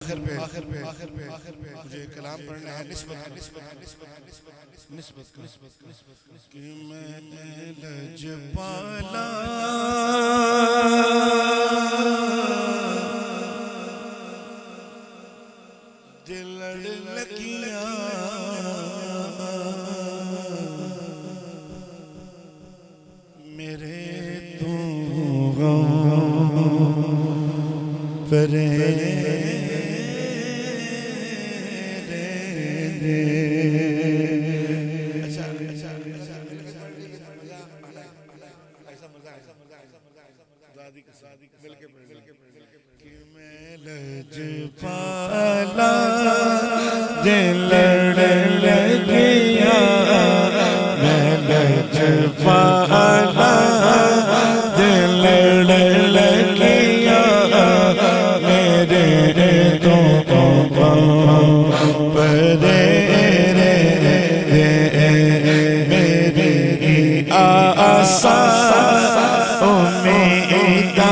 आखिर पे मुझे कलाम पढ़ना है निस्बत कि मैं लजपाला दिल लड़ लगिया मेरे तू परे कि मैं लजपाला दिल लड़ लगिया मैं लजपाला दिल लड़ लगिया मेरे तो परे मेरी आसा उम्मीदा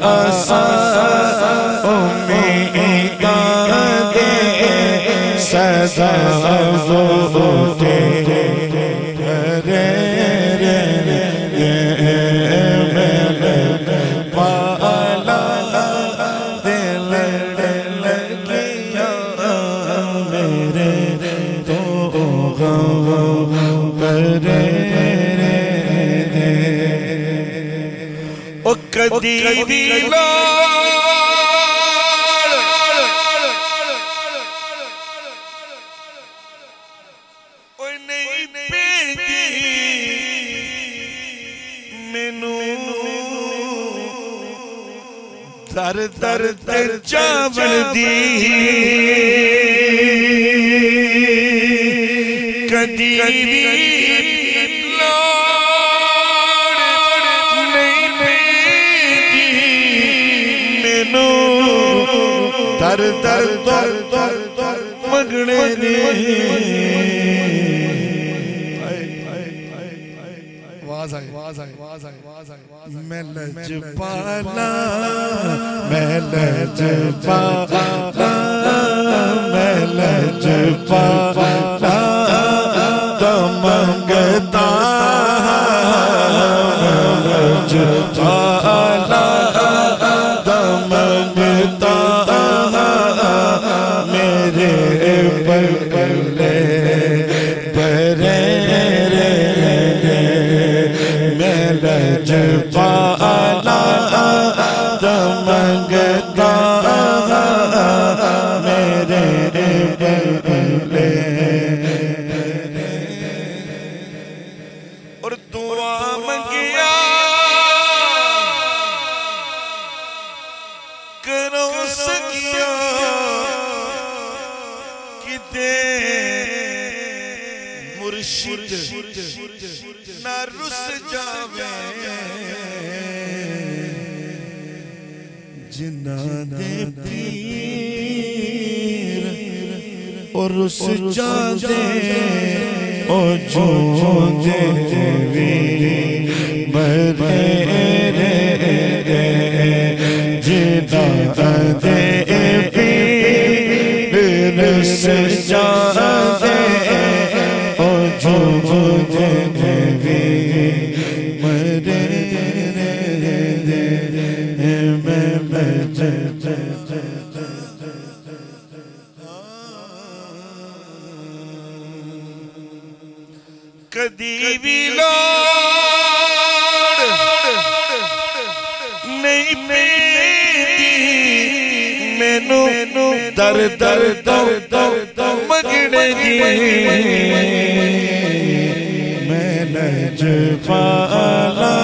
आसा उम्मीदा दे सदा वो तेरे रे रे रे मेरे पाला दिल लगिया मेरे तो परे ओ कदी भी नहीं पेगी मैनू दर दर ते चावल दी कदी भी दर दर दर मगने ने मैं लजपाला मैं लजपाला मैं लजपाला तो मंगता लजपाला तो मंगता मेरे बगले परे मैं लजपाला तो मंगता मेरे बगले और दुआ मंगिया करो सकिया किते मुर्शिद ना रुस जावे जिन्ना दे पीर और रुस जावे ओ जो देवी मरे जिन्ना दे पीर रुस जावे ओ जो देवी मरे कदी भी लोड़ नहीं पेदी मैनू दर दर मगने दी मैं लजपाला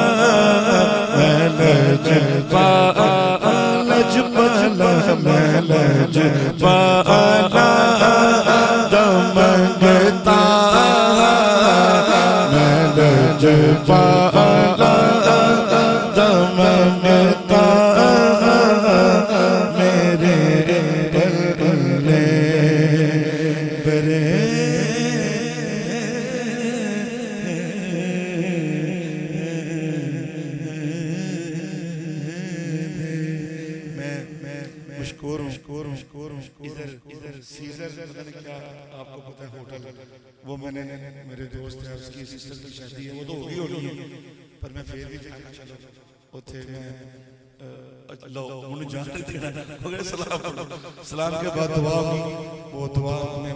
मैं लजपाला मैं लजपाला तो मंगता मैं लजपाला तो मंगता मेरे बगले परे मशकूर हूँ। इधर इधर सीजर पता नहीं क्या आपको पता है होटल, वो मैंने मेरे दोस्त है उसकी सिस्टर की शादी है, वो तो होगी होगी पर मैं फिर भी चलो उथे मैं लो उन्हें जान देना, सलाम के बाद दुआ, वो दुआ में